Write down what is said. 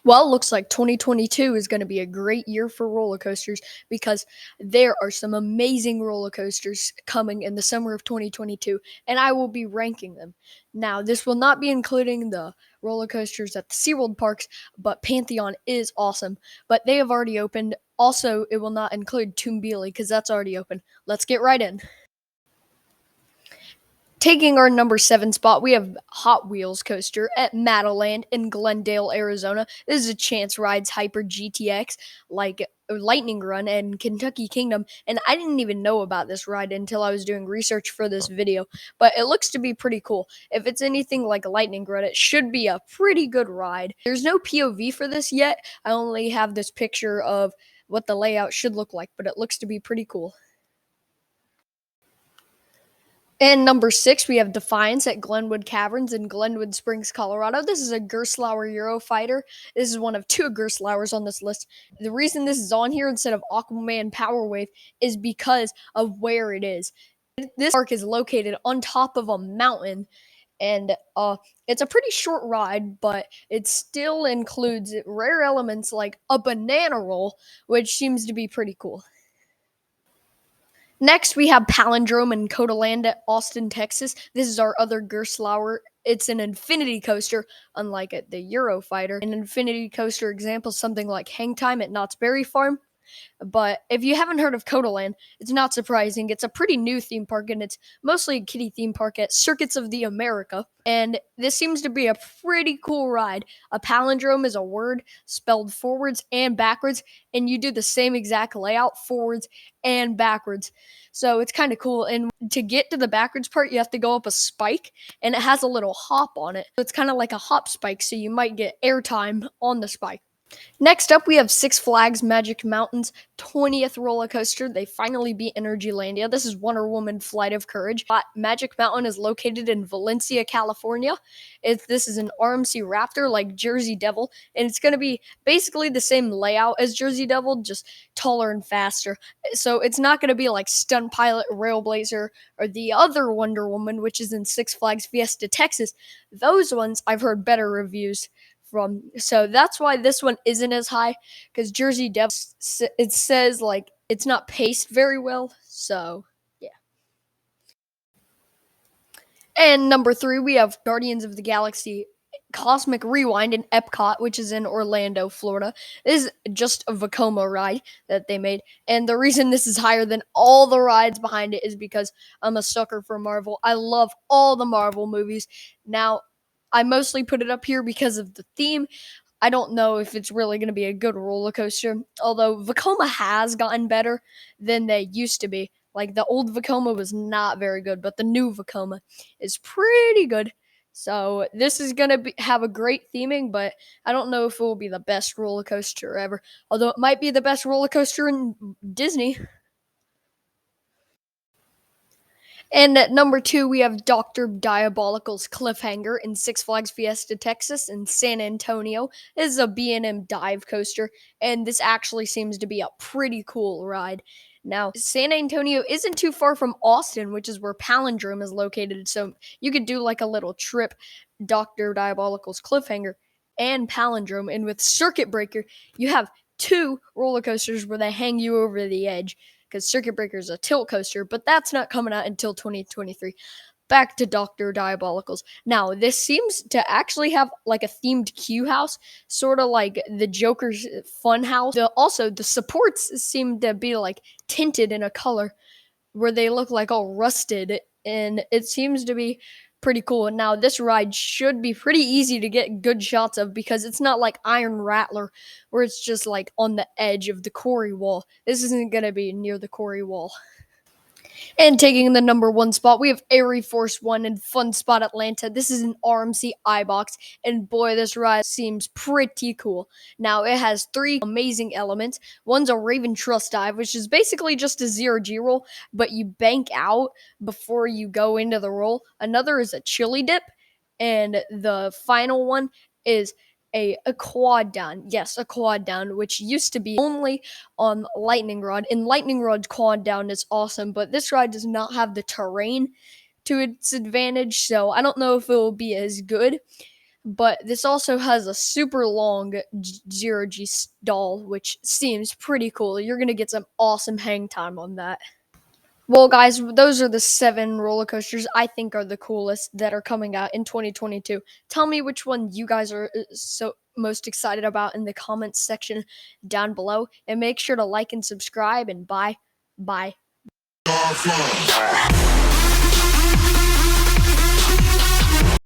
Well, looks like 2022 is going to be a great year for roller coasters because there are some amazing roller coasters coming in the summer of 2022, and I will be ranking them. Now, this will not be including the roller coasters at the SeaWorld parks, but Pantheon is awesome. But they have already opened. Also, it will not include Toonbilly because that's already open. Let's get right in. Taking our number 7 spot, we have Hot Wheels coaster at Meadowland in Glendale, Arizona. This is a Chance Rides Hyper GTX, like Lightning Run and Kentucky Kingdom. And I didn't even know about this ride until I was doing research for this video. But it looks to be pretty cool. If it's anything like a Lightning Run, it should be a pretty good ride. There's no POV for this yet. I only have this picture of what the layout should look like, but it looks to be pretty cool. And number 6, we have Defiance at Glenwood Caverns in Glenwood Springs, Colorado. This is a Gerstlauer Eurofighter. This is one of 2 Gerstlauers on this list. The reason this is on here instead of Aquaman Power Wave is because of where it is. This park is located on top of a mountain, and it's a pretty short ride, but it still includes rare elements like a banana roll, which seems to be pretty cool. Next, we have Palindrome in Codaland at Austin, Texas. This is our other Gerstlauer. It's an infinity coaster, unlike the Eurofighter. An infinity coaster example is something like Hang Time at Knott's Berry Farm. But if you haven't heard of Codaland, it's not surprising. It's a pretty new theme park, and it's mostly a kiddie theme park at Circuits of the America. And this seems to be a pretty cool ride. A palindrome is a word spelled forwards and backwards, and you do the same exact layout forwards and backwards. So it's kind of cool. And to get to the backwards part, you have to go up a spike, and it has a little hop on it. So it's kind of like a hop spike, so you might get airtime on the spike. Next up, we have Six Flags Magic Mountain's 20th roller coaster. They finally beat Energylandia. This is Wonder Woman Flight of Courage. Magic Mountain is located in Valencia, California. This is an RMC Raptor like Jersey Devil, and it's going to be basically the same layout as Jersey Devil, just taller and faster. So it's not going to be like Stunt Pilot, Railblazer, or the other Wonder Woman, which is in Six Flags Fiesta, Texas. Those ones I've heard better reviews from, so that's why this one isn't as high, because Jersey Devil, it says like it's not paced very well. So yeah. And number 3, we have Guardians of the Galaxy Cosmic Rewind in Epcot, which is in Orlando, Florida. This is just a Vekoma ride that they made. And the reason this is higher than all the rides behind it is because I'm a sucker for Marvel. I love all the Marvel movies. Now, I mostly put it up here because of the theme. I don't know if it's really going to be a good roller coaster, although Vekoma has gotten better than they used to be. Like the old Vekoma was not very good, but the new Vekoma is pretty good. So this is going to have a great theming, but I don't know if it will be the best roller coaster ever, although it might be the best roller coaster in Disney. And at number 2, we have Dr. Diabolicals Cliffhanger in Six Flags Fiesta, Texas in San Antonio. This is a B&M dive coaster, and this actually seems to be a pretty cool ride. Now, San Antonio isn't too far from Austin, which is where Palindrome is located, so you could do like a little trip, Dr. Diabolicals Cliffhanger and Palindrome. And with Circuit Breaker, you have 2 roller coasters where they hang you over the edge, because Circuit Breaker is a tilt coaster, but that's not coming out until 2023. Back to Dr. Diabolicals. Now, this seems to actually have like a themed queue house, sort of like the Joker's fun house. Also, the supports seem to be like tinted in a color where they look like all rusted, and it seems to be pretty cool. Now, this ride should be pretty easy to get good shots of because it's not like Iron Rattler where it's just like on the edge of the quarry wall. This isn't going to be near the quarry wall. And taking the number 1 spot, we have Airy Force One and Fun Spot Atlanta. This is an RMC iBox, and boy, this ride seems pretty cool. Now, it has 3 amazing elements. One's a Raven Trust Dive, which is basically just a zero-G roll, but you bank out before you go into the roll. Another is a Chili Dip, and the final one is a quad down. Yes, a quad down, which used to be only on Lightning Rod. And Lightning Rod's quad down is awesome, but this ride does not have the terrain to its advantage, so I don't know if it will be as good. but this also has a super long zero-G stall, which seems pretty cool. You're gonna get some awesome hang time on that. Well, guys, those are the 7 roller coasters I think are the coolest that are coming out in 2022. Tell me which one you guys are so most excited about in the comments section down below, and make sure to like and subscribe, and bye.